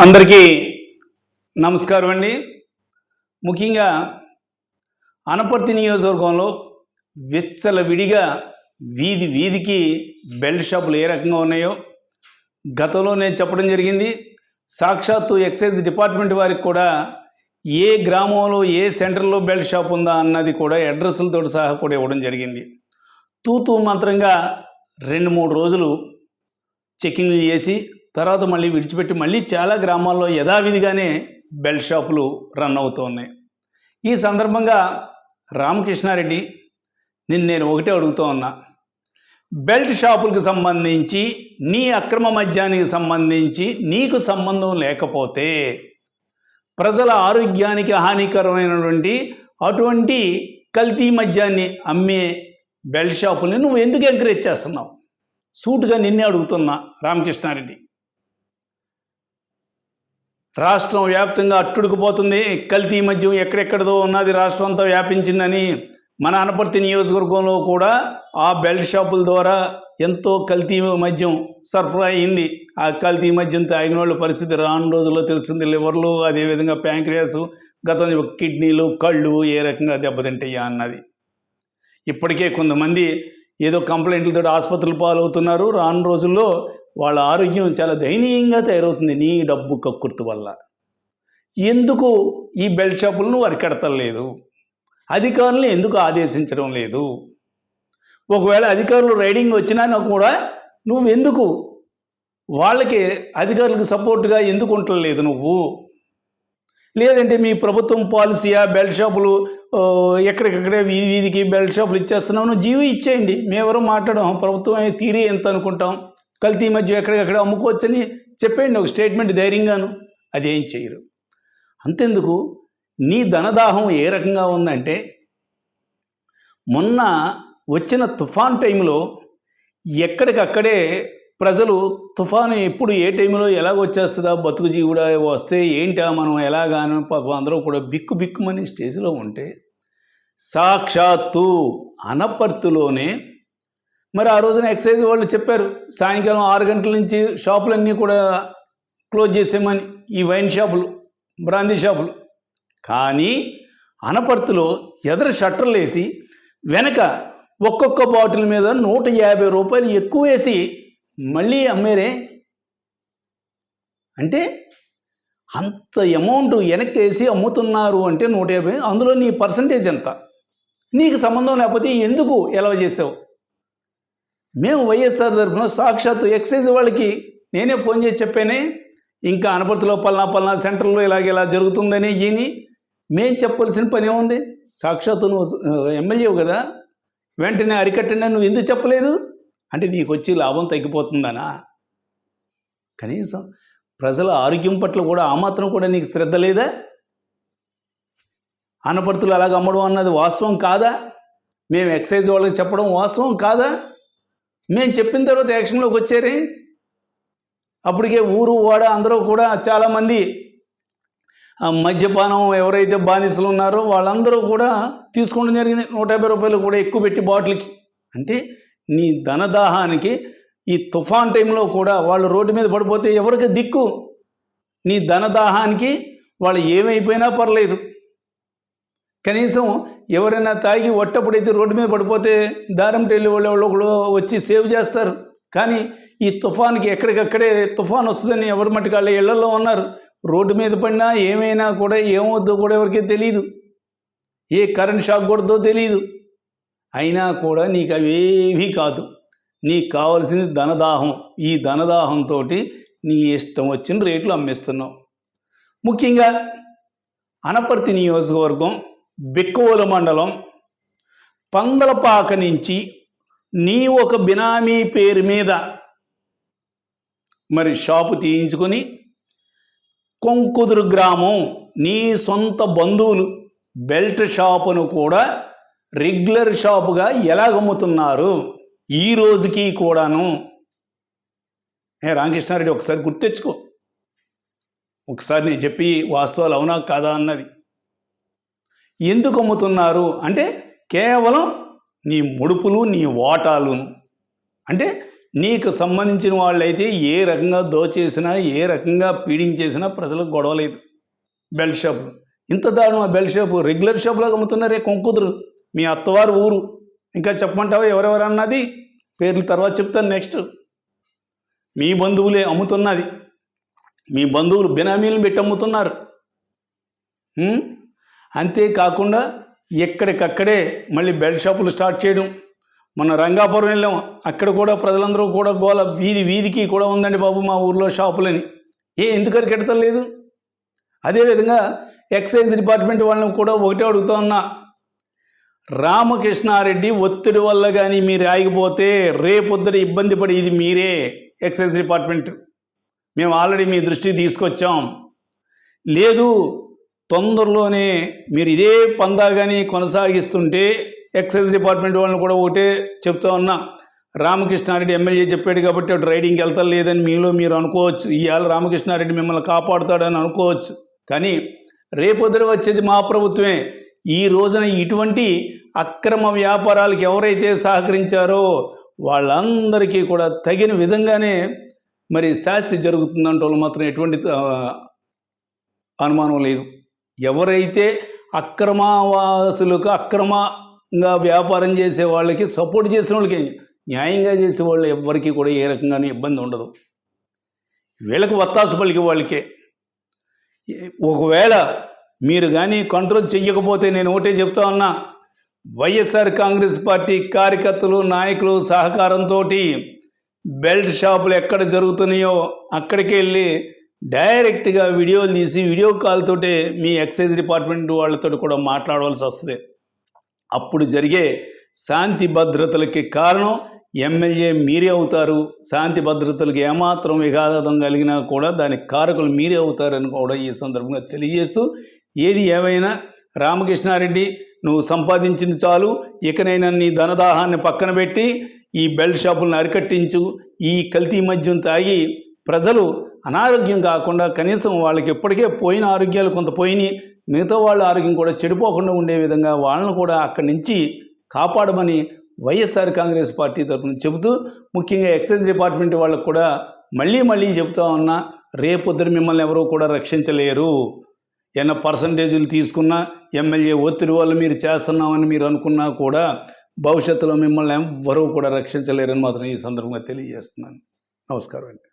అందరికీ నమస్కారం అండి. ముఖ్యంగా అనపర్తి నియోజకవర్గంలో విచ్చలవిడిగా వీధి వీధికి బెల్ట్ షాపులు ఏ రకంగా ఉన్నాయో గతంలో నేను చెప్పడం జరిగింది. సాక్షాత్తు ఎక్సైజ్ డిపార్ట్మెంట్ వారికి కూడా ఏ గ్రామంలో ఏ సెంటర్లో బెల్ట్ షాప్ ఉందా అన్నది కూడా అడ్రస్లతో సహా కూడా ఇవ్వడం జరిగింది. తూతూ మంత్రంగా 2-3 రోజులు చెకింగ్లు చేసి తర్వాత మళ్ళీ విడిచిపెట్టి మళ్ళీ చాలా గ్రామాల్లో యథావిధిగానే బెల్ట్ షాపులు రన్ అవుతూ ఉన్నాయి. ఈ సందర్భంగా రామకృష్ణారెడ్డి నేను ఒకటే అడుగుతూ ఉన్నా, బెల్ట్ షాపులకు సంబంధించి నీ అక్రమ మద్యానికి సంబంధించి నీకు సంబంధం లేకపోతే ప్రజల ఆరోగ్యానికి హానికరమైనటువంటి అటువంటి కల్తీ మద్యాన్ని అమ్మే బెల్ట్ షాపుల్ని నువ్వు ఎందుకు ఎంకరేజ్ చేస్తున్నావు? సూటుగా నిన్నే అడుగుతున్నా రామకృష్ణారెడ్డి. రాష్ట్రం వ్యాప్తంగా అట్టుడుకుపోతుంది కల్తీ మద్యం, ఎక్కడెక్కడదో ఉన్నది రాష్ట్రం అంతా వ్యాపించిందని మన అనపర్తి నియోజకవర్గంలో కూడా ఆ బెల్ట్ షాపుల ద్వారా ఎంతో కల్తీ మద్యం సరఫరా అయింది. ఆ కల్తీ మద్యం తాగిన వాళ్ళ పరిస్థితి రాను రోజుల్లో తెలుస్తుంది. లివర్లు, అదేవిధంగా ప్యాంక్రియాస్, గతంలో కిడ్నీలు, కళ్ళు ఏ రకంగా దెబ్బతింటాయా అన్నది. ఇప్పటికే కొంతమంది ఏదో కంప్లైంట్లతో ఆసుపత్రులు పాలవుతున్నారు. రాను రోజుల్లో వాళ్ళ ఆరోగ్యం చాలా దయనీయంగా తయారవుతుంది నీ డబ్బు కక్కుర్తి వల్ల. ఎందుకు ఈ బెల్ట్ షాపులను అరికడతలేదు? అధికారులను ఎందుకు ఆదేశించడం లేదు? ఒకవేళ అధికారులు రైడింగ్ వచ్చినా కూడా నువ్వెందుకు వాళ్ళకి అధికారులకు సపోర్ట్గా ఎందుకు ఉండలేదు నువ్వు? లేదంటే మీ ప్రభుత్వం పాలసీయా బెల్ట్ షాపులు ఎక్కడికక్కడే వీధికి బెల్ట్ షాపులు ఇచ్చేస్తున్నావు? నువ్వు జీవో ఇచ్చేయండి, మేమెవరూ మాట్లాడడం. ప్రభుత్వం తీరి ఎంత అనుకుంటాం, కల్తీ మధ్య ఎక్కడికక్కడ అమ్ముకోవచ్చని చెప్పండి ఒక స్టేట్మెంట్ ధైర్యంగాను. అదేం చేయరు. అంతెందుకు, నీ ధనదాహం ఏ రకంగా ఉందంటే మొన్న వచ్చిన తుఫాన్ టైంలో ఎక్కడికక్కడే ప్రజలు తుఫాను ఎప్పుడు ఏ టైంలో ఎలాగ వచ్చేస్తుందా, బతుకు జీవుడా వస్తే ఏంటా మనం ఎలాగానో పాపం అందరూ కూడా బిక్కుమని స్టేజ్లో ఉంటే సాక్షాత్తు అనపర్తిలోనే మరి ఆ రోజున ఎక్సైజ్ వాళ్ళు చెప్పారు సాయంకాలం 6 గంటల నుంచి షాపులన్నీ కూడా క్లోజ్ చేసామని, ఈ వైన్ షాపులు, బ్రాందీ షాపులు. కానీ అనపర్తిలో ఎదర షట్టర్లు వేసి వెనక ఒక్కొక్క బాటిల్ మీద 150 రూపాయలు ఎక్కువ వేసి మళ్ళీ అమ్మేరే. అంటే అంత అమౌంట్ వెనక్కి వేసి అమ్ముతున్నారు అంటే 150. అందులో నీ పర్సంటేజ్ ఎంత? నీకు సంబంధం లేకపోతే ఎందుకు ఎలా చేసావు? మేము వైఎస్ఆర్ తరఫున సాక్షాత్తు ఎక్సైజ్ వాళ్ళకి నేనే ఫోన్ చేసి చెప్పానే, ఇంకా అనపర్తిలో పల్నా సెంటర్లో ఇలా జరుగుతుందని ఈని మేము చెప్పాల్సిన పని ఏముంది? సాక్షాత్తు నువ్వు ఎమ్మెల్యేవు కదా, వెంటనే అరికట్టండి. నువ్వు ఎందుకు చెప్పలేదు? అంటే నీకు వచ్చి లాభం తగ్గిపోతుందనా? కనీసం ప్రజల ఆరోగ్యం పట్ల కూడా ఆ మాత్రం కూడా నీకు శ్రద్ధ లేదా? అనపర్తులు అలాగ అమ్మడం అన్నది వాస్తవం కాదా? మేము ఎక్సైజ్ వాళ్ళకి చెప్పడం వాస్తవం కాదా? మేము చెప్పిన తర్వాత యాక్షన్లోకి వచ్చారే. అప్పటికే ఊరు వాడ అందరూ కూడా చాలామంది మద్యపానం ఎవరైతే బానిసలు ఉన్నారో వాళ్ళందరూ కూడా తీసుకోవడం జరిగింది. 150 రూపాయలు కూడా ఎక్కువ పెట్టి బాటిల్కి. అంటే నీ ధనదాహానికి ఈ తుఫాన్ టైంలో కూడా వాళ్ళు రోడ్డు మీద పడిపోతే ఎవరికి దిక్కు? నీ ధనదాహానికి వాళ్ళు ఏమైపోయినా పర్లేదు, కనీసం ఎవరైనా తాగి ఒట్టప్పుడైతే రోడ్డు మీద పడిపోతే దారం టెల్లి వాళ్ళు ఒకళ్ళు వచ్చి సేవ్ చేస్తారు. కానీ ఈ తుఫాన్కి ఎక్కడికక్కడే తుఫాన్ వస్తుందని ఎవరి మట్టుకు వాళ్ళ ఇళ్లలో ఉన్నారు. రోడ్డు మీద పడినా ఏమైనా కూడా ఏమవుద్దో కూడా ఎవరికీ తెలియదు, ఏ కరెంట్ షాక్ కొడుతుందో తెలియదు. అయినా కూడా నీకు అవేవీ కాదు. నీకు కావాల్సింది ధనదాహం. ఈ ధనదాహంతో నీ ఇష్టం వచ్చిన రేట్లు అమ్మేస్తున్నావు. ముఖ్యంగా అనపర్తి నియోజకవర్గం బిక్కవోలు మండలం పందలపాక నుంచి నీ ఒక బినామీ పేరు మీద మరి షాపు తీయించుకొని కొంకుదురు గ్రామం నీ సొంత బంధువులు బెల్ట్ షాపును కూడా రెగ్యులర్ షాపుగా ఎలాగమ్ముతున్నారు ఈ రోజుకి కూడాను? రామకృష్ణారెడ్డి ఒకసారి గుర్తెచ్చుకో, ఒకసారి నేను చెప్పి వాస్తవాలు అవునా కాదా అన్నది. ఎందుకు అమ్ముతున్నారు అంటే కేవలం నీ ముడుపులు, నీ వాటాలు. అంటే నీకు సంబంధించిన వాళ్ళైతే ఏ రకంగా దోచేసినా ఏ రకంగా ఫీడింగ్ చేసినా ప్రజలకు గొడవలేదు. బెల్ట్ షాపులు ఇంత దారుణం. ఆ బెల్ట్ షాపు రెగ్యులర్ షాపులాగా అమ్ముతున్నారే కొంకుదురు. మీ అత్తవారు ఊరు ఇంకా చెప్పమంటావా ఎవరెవరు అన్నది? పేర్లు తర్వాత చెప్తాను. నెక్స్ట్ మీ బంధువులే అమ్ముతున్నది. మీ బంధువులు బినామీలను పెట్టి అమ్ముతున్నారు. అంతేకాకుండా ఎక్కడికక్కడే మళ్ళీ బెల్ట్ షాపులు స్టార్ట్ చేయడం. మన రంగాపురం వెళ్ళాం, అక్కడ కూడా ప్రజలందరూ కూడా గోల, వీధి వీధికి కూడా ఉందండి బాబు మా ఊర్లో షాపులని. ఎందుకు అరికెడతలేదు లేదు? అదేవిధంగా ఎక్సైజ్ డిపార్ట్మెంట్ వాళ్ళని కూడా ఒకటే అడుగుతా ఉన్నా, రామకృష్ణారెడ్డి ఒత్తిడి వల్ల కానీ మీరు ఆగిపోతే రేపొద్దున ఇబ్బంది పడేది మీరే. ఎక్సైజ్ డిపార్ట్మెంట్ మేము ఆల్రెడీ మీ దృష్టికి తీసుకొచ్చాం. లేదు తొందరలోనే మీరు ఇదే పందాగాని కొనసాగిస్తుంటే ఎక్సైజ్ డిపార్ట్మెంట్ వాళ్ళని కూడా ఒకటే చెప్తా ఉన్నా, రామకృష్ణారెడ్డి ఎమ్మెల్యే చెప్పాడు కాబట్టి అటు రైడింగ్కి వెళ్తారు లేదని మీలో మీరు అనుకోవచ్చు. ఇవాళ రామకృష్ణారెడ్డి మిమ్మల్ని కాపాడుతాడని అనుకోవచ్చు, కానీ రేపొద్దున వచ్చేది మా ప్రభుత్వమే. ఈ రోజున ఇటువంటి అక్రమ వ్యాపారాలకు ఎవరైతే సహకరించారో వాళ్ళందరికీ కూడా తగిన విధంగానే మరి శాస్తి జరుగుతుందంటే వాళ్ళు మాత్రం ఎటువంటి అనుమానం లేదు. ఎవరైతే అక్రమవాసులకు అక్రమంగా వ్యాపారం చేసే వాళ్ళకి సపోర్ట్ చేసిన వాళ్ళకి, న్యాయంగా చేసే వాళ్ళు ఎవ్వరికీ కూడా ఏ రకంగానూ ఇబ్బంది ఉండదు. వీళ్ళకి వత్తాసు పలికి వాళ్ళకే. ఒకవేళ మీరు కానీ కంట్రోల్ చెయ్యకపోతే నేను ఒకటే చెప్తా ఉన్నా, వైఎస్ఆర్ కాంగ్రెస్ పార్టీ కార్యకర్తలు నాయకులు సహకారంతో బెల్ట్ షాపులు ఎక్కడ జరుగుతున్నాయో అక్కడికి వెళ్ళి డైరెక్ట్గా వీడియోలు తీసి వీడియో కాల్తోటే మీ ఎక్సైజ్ డిపార్ట్మెంట్ వాళ్ళతో కూడా మాట్లాడవలసి వస్తుంది. అప్పుడు జరిగే శాంతి భద్రతలకి కారణం ఎమ్మెల్యే మీరే అవుతారు. శాంతి భద్రతలకు ఏమాత్రం విఘాతం కలిగినా కూడా దానికి కారకులు మీరే అవుతారని కూడా ఈ సందర్భంగా తెలియజేస్తూ, ఏది ఏమైనా రామకృష్ణారెడ్డి నువ్వు సంపాదించింది చాలు, ఇకనైనా నీ ధనదాహాన్ని పక్కన పెట్టి ఈ బెల్ట్ షాపులను అరికట్టించు. ఈ కల్తీ మద్యం తాగి ప్రజలు అనారోగ్యం కాకుండా కనీసం వాళ్ళకి ఇప్పటికే పోయిన ఆరోగ్యాలు కొంత పోయినాయి, మిగతా వాళ్ళ ఆరోగ్యం కూడా చెడిపోకుండా ఉండే విధంగా వాళ్ళను కూడా అక్కడి నుంచి కాపాడమని వైఎస్ఆర్ కాంగ్రెస్ పార్టీ తరఫున చెబుతూ, ముఖ్యంగా ఎక్సైజ్ డిపార్ట్మెంట్ వాళ్ళకు కూడా మళ్ళీ చెబుతా ఉన్నా, రేపొద్దున మిమ్మల్ని ఎవరూ కూడా రక్షించలేరు. ఏమైనా పర్సంటేజీలు తీసుకున్నా ఎమ్మెల్యే ఒత్తిడి వల్ల మీరు చేస్తున్నామని మీరు అనుకున్నా కూడా భవిష్యత్తులో మిమ్మల్ని ఎవరూ కూడా రక్షించలేరని మాత్రం ఈ సందర్భంగా తెలియజేస్తున్నాను. నమస్కారం అండి.